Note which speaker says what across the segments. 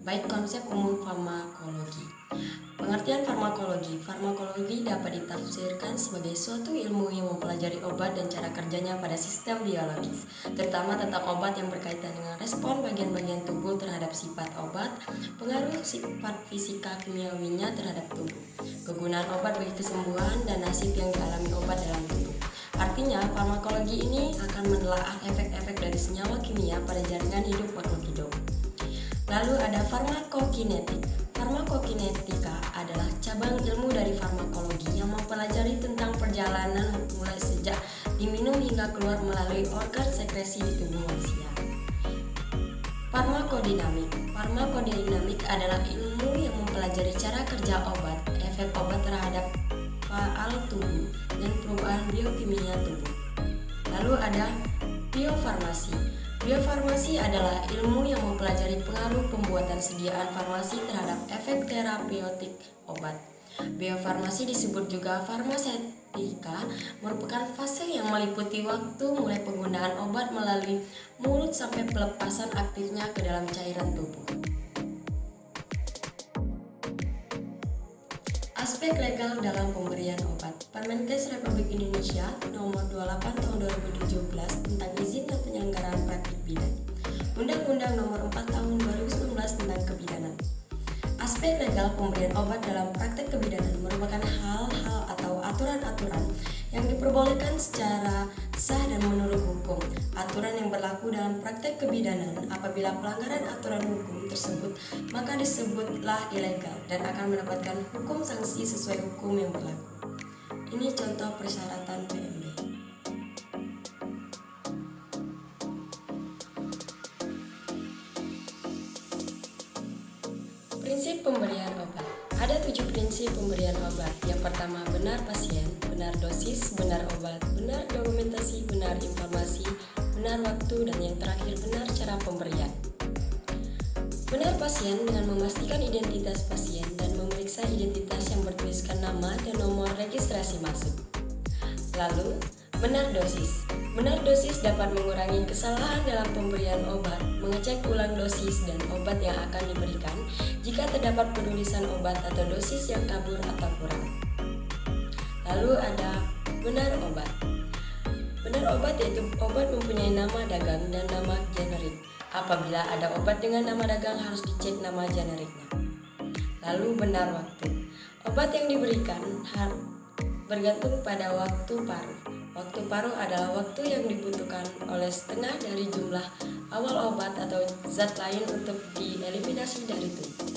Speaker 1: Baik, konsep umum farmakologi. Pengertian farmakologi. Farmakologi dapat ditafsirkan sebagai suatu ilmu yang mempelajari obat dan cara kerjanya pada sistem biologis, terutama tentang obat yang berkaitan dengan respon bagian-bagian tubuh terhadap sifat obat, pengaruh sifat fisika kimiawinya terhadap tubuh, kegunaan obat bagi kesembuhan, dan nasib yang dialami obat dalam tubuh. Artinya, farmakologi ini akan menelaah efek-efek dari senyawa kimia pada jaringan hidup makhluk hidup. Lalu ada farmakokinetik. Farmakokinetika adalah cabang ilmu dari farmakologi yang mempelajari tentang perjalanan mulai sejak diminum hingga keluar melalui organ sekresi di tubuh manusia. Farmakodinamik. Farmakodinamik adalah ilmu yang mempelajari cara kerja obat, efek obat terhadap faal tubuh, dan perubahan biokimia tubuh. Lalu ada biofarmasi. Biofarmasi adalah ilmu yang mempelajari pengaruh pembuatan sediaan farmasi terhadap efek terapeutik obat. Biofarmasi disebut juga farmaseutika, merupakan fase yang meliputi waktu mulai penggunaan obat melalui mulut sampai pelepasan aktifnya ke dalam cairan tubuh. Aspek legal dalam pemberian obat. Permenkes Republik Indonesia Nomor 28 Tahun 2017 tentang izin dan penyelenggaraan praktik bidan. Undang-Undang Nomor 4 Tahun 2019 tentang kebidanan. Aspek legal pemberian obat dalam praktek kebidanan merupakan hal-hal atau aturan-aturan yang diperbolehkan secara sah dan menurut hukum. Aturan yang berlaku dalam praktek kebidanan apabila pelanggaran aturan hukum tersebut maka disebutlah ilegal dan akan mendapatkan hukum sanksi sesuai hukum yang berlaku. Ini contoh persyaratan PMB. Prinsip pemberian obat. Ada 7 prinsip pemberian obat. Yang pertama, benar pasien, benar dosis, benar obat, benar dokumentasi, benar informasi, benar waktu, dan yang terakhir benar cara pemberian. Benar pasien dengan memastikan identitas pasien dan memeriksa identitas yang bertuliskan nama dan nomor registrasi masuk. Lalu, benar dosis. Benar dosis dapat mengurangi kesalahan dalam pemberian obat, mengecek ulang dosis dan obat yang akan diberikan jika terdapat penulisan obat atau dosis yang kabur atau kurang. Lalu ada benar obat. Benar obat yaitu obat mempunyai nama dagang dan nama generik. Apabila ada obat dengan nama dagang harus dicek nama generiknya. Lalu benar waktu. Obat yang diberikan bergantung pada waktu paruh. Waktu paruh adalah waktu yang dibutuhkan oleh setengah dari jumlah awal obat atau zat lain untuk dieliminasi dari tubuh.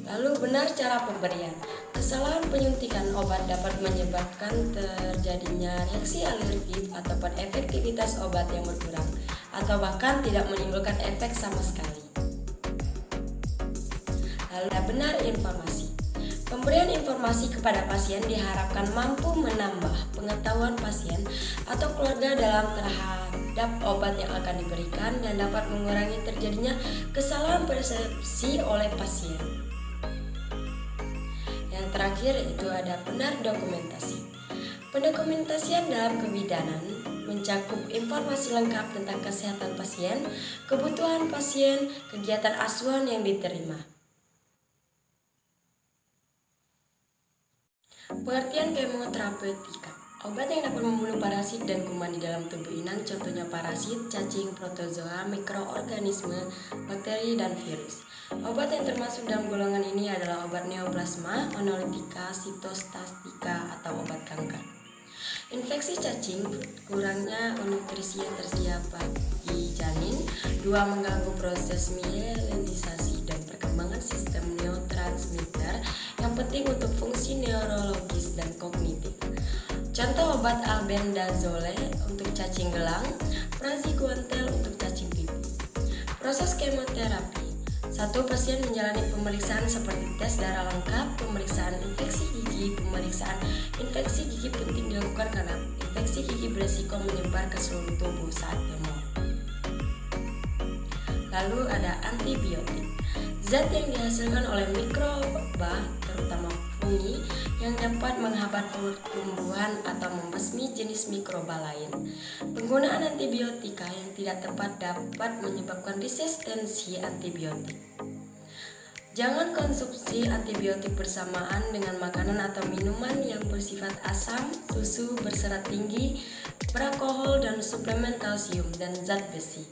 Speaker 1: Lalu benar cara pemberian. Kesalahan penyuntikan obat dapat menyebabkan terjadinya reaksi alergik ataupun efektivitas obat yang berkurang atau bahkan tidak menimbulkan efek sama sekali. Lalu benar informasi. Pemberian informasi kepada pasien diharapkan mampu menambah pengetahuan pasien atau keluarga dalam terhadap obat yang akan diberikan dan dapat mengurangi terjadinya kesalahan persepsi oleh pasien. Yang terakhir itu ada benar dokumentasi. Pendokumentasian dalam kebidanan mencakup informasi lengkap tentang kesehatan pasien, kebutuhan pasien, kegiatan asuhan yang diterima. Pengertian kemoterapeutika. Obat yang dapat membunuh parasit dan kuman di dalam tubuh inang, contohnya parasit, cacing, protozoa, mikroorganisme, bakteri, dan virus. Obat yang termasuk dalam golongan ini adalah obat neoplasma, onolitika, sitostatika, atau obat kanker. Infeksi cacing, kurangnya nutrisi yang tersedia bagi janin. 2. Mengganggu proses mielinisasi dan perkembangan sistem neurotransmitter yang penting untuk fungsi neurologis dan kognitif. Contoh obat albendazole untuk cacing gelang, praziquantel untuk cacing pipih. Proses kemoterapi. 1. Pasien menjalani pemeriksaan seperti tes darah lengkap, pemeriksaan infeksi gigi. Pemeriksaan infeksi gigi penting dilakukan karena infeksi gigi beresiko menyebar ke seluruh tubuh saat kemo. Lalu ada antibiotik, zat yang dihasilkan oleh mikroba, terutama fungi, yang dapat menghambat pertumbuhan atau membasmi jenis mikroba lain. Penggunaan antibiotika yang tidak tepat dapat menyebabkan resistensi antibiotik. Jangan konsumsi antibiotik bersamaan dengan makanan atau minuman yang bersifat asam, susu berserat tinggi, beralkohol, dan suplemen kalsium dan zat besi.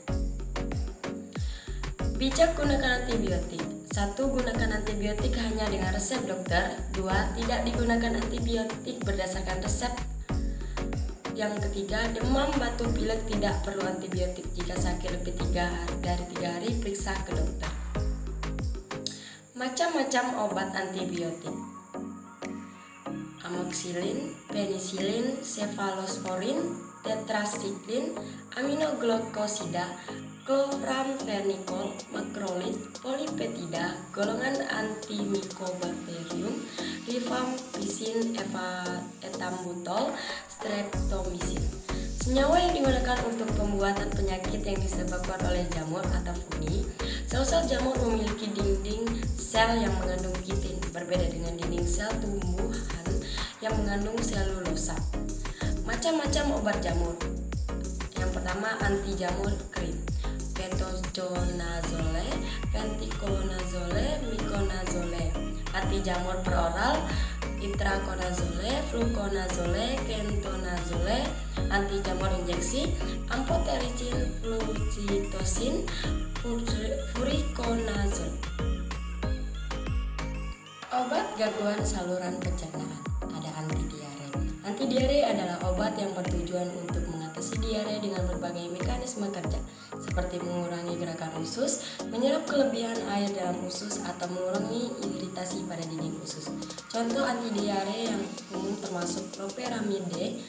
Speaker 1: Bijak gunakan antibiotik. 1. Gunakan antibiotik hanya dengan resep dokter. 2. Tidak digunakan antibiotik berdasarkan resep. Yang ketiga, demam, batuk, pilek tidak perlu antibiotik. Jika sakit lebih dari 3 hari, periksa ke dokter. Macam-macam obat antibiotik: amoxicillin, penicillin, cefalosporin, tetracycline, aminoglikosida, chloramphenicol, macrolide, polipeptida, golongan antimicobacterium, rifampicin, ethambutol, streptomycin. Senyawa yang digunakan untuk pembuatan penyakit yang disebabkan oleh jamur atau fungi. Sel-sel jamur memiliki dinding sel yang mengandung kitin, berbeda dengan dinding sel tumbuhan yang mengandung selulosa. Macam-macam obat jamur. Yang pertama, anti jamur krim: ketoconazole, fenticonazole, miconazole. Anti jamur peroral: itraconazole, fluconazole, kentonazole. Anti jamur injeksi: amphotericin, fluticasone, furiconazole. Obat gangguan saluran pencernaan. Ada anti diare. Anti diare adalah obat yang bertujuan untuk mengatasi diare dengan berbagai mekanisme kerja, seperti mengurangi gerakan usus, menyerap kelebihan air dalam usus, atau mengurangi iritasi pada dinding usus. Contoh anti diare yang umum termasuk loperamide,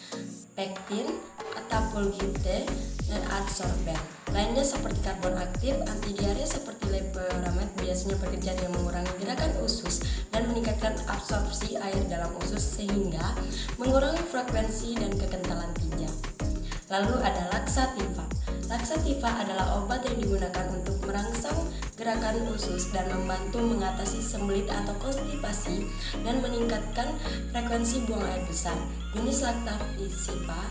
Speaker 1: pektin, atapulgite, dan adsorben. Lainnya seperti karbon aktif. Anti diare seperti loperamide biasanya bekerja dengan mengurangi gerakan usus dan meningkatkan absorpsi air dalam usus sehingga mengurangi frekuensi dan kekentalan tinja. Lalu ada laxativa. Laxativa adalah obat yang digunakan untuk merangsang gerakan usus dan membantu mengatasi sembelit atau konstipasi dan meningkatkan frekuensi buang air besar. Jenis laxativa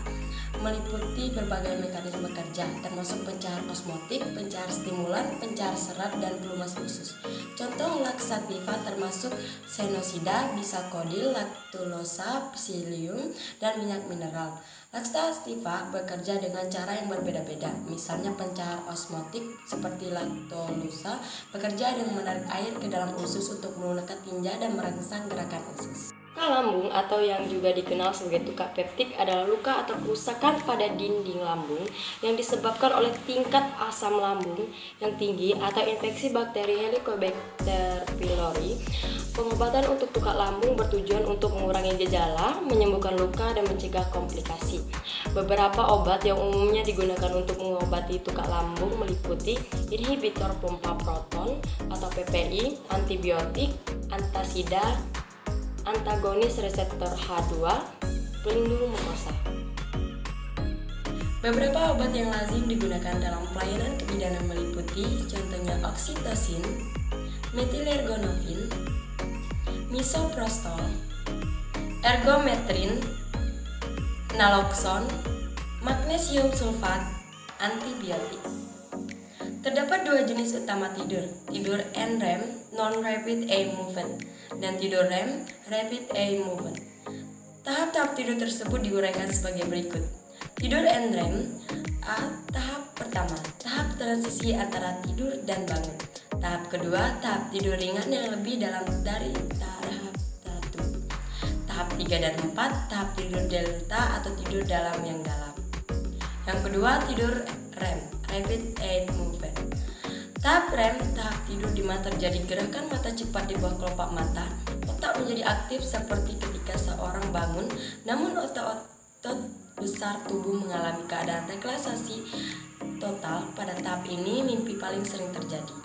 Speaker 1: meliputi berbagai mekanisme kerja, termasuk pencahar osmotik, pencahar stimulan, pencahar serat, dan pelumas usus. Contoh laxativa termasuk senosida, bisakodil, laktulosa, psyllium, dan minyak mineral. Laxativa bekerja dengan cara yang berbeda-beda. Misalnya pencahar osmotik seperti laktulusa bekerja dengan menarik air ke dalam usus untuk melunakkan tinja dan merangsang gerakan usus. Luka lambung atau yang juga dikenal sebagai luka peptik adalah luka atau kerusakan pada dinding lambung yang disebabkan oleh tingkat asam lambung yang tinggi atau infeksi bakteri Helicobacter pylori. Pengobatan untuk luka lambung bertujuan untuk mengurangi gejala, menyembuhkan luka, dan mencegah komplikasi. Beberapa obat yang umumnya digunakan untuk mengobati luka lambung meliputi inhibitor pompa proton atau PPI, antibiotik, antasida, antagonis reseptor H2, pelindung mukosa. Beberapa obat yang lazim digunakan dalam pelayanan kebidanan meliputi contohnya oksitosin, metilergonofin, misoprostol, ergometrin, naloxone, magnesium sulfat, antibiotik. Terdapat 2 jenis utama tidur NREM, non-rapid eye movement, dan tidur REM, rapid eye movement. Tahap-tahap tidur tersebut diuraikan sebagai berikut. Tidur NREM. Tahap pertama, tahap transisi antara tidur dan bangun. Tahap kedua, tahap tidur ringan yang lebih dalam dari tahap 1. Tahap 3 dan 4, tahap tidur delta atau tidur dalam yang dalam. Yang kedua, tidur REM, rapid eye movement. Tahap REM, tahap tidur di mana terjadi gerakan mata cepat di bawah kelopak mata. Otak menjadi aktif seperti ketika seorang bangun, namun otot-otot besar tubuh mengalami keadaan relaksasi total. Pada tahap ini, mimpi paling sering terjadi.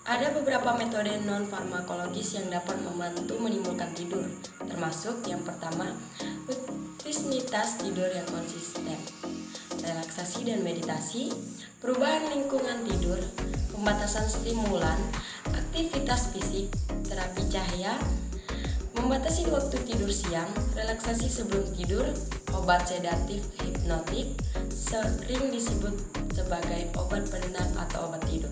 Speaker 1: Ada beberapa metode non-farmakologis yang dapat membantu menimbulkan tidur, termasuk yang pertama, rutinitas tidur yang konsisten, relaksasi dan meditasi, perubahan lingkungan tidur, pembatasan stimulan, aktivitas fisik, terapi cahaya, membatasi waktu tidur siang, relaksasi sebelum tidur, obat sedatif hipnotik, sering disebut sebagai obat penenang atau obat tidur.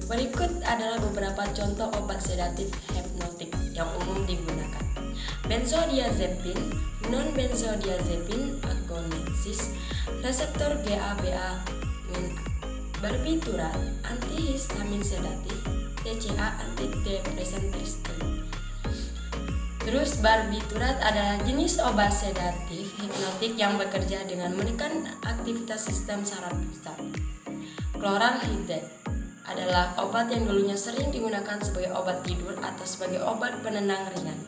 Speaker 1: Berikut adalah beberapa contoh obat sedatif hipnotik yang umum digunakan. Benzodiazepin, non-benzodiazepin agonistis, reseptor GABA, barbiturat, antihistamin sedatif, TCA, antidepresan tristin. Terus barbiturat adalah jenis obat sedatif hipnotik yang bekerja dengan menekan aktivitas sistem saraf pusat. Chloralhydride adalah obat yang dulunya sering digunakan sebagai obat tidur atau sebagai obat penenang ringan.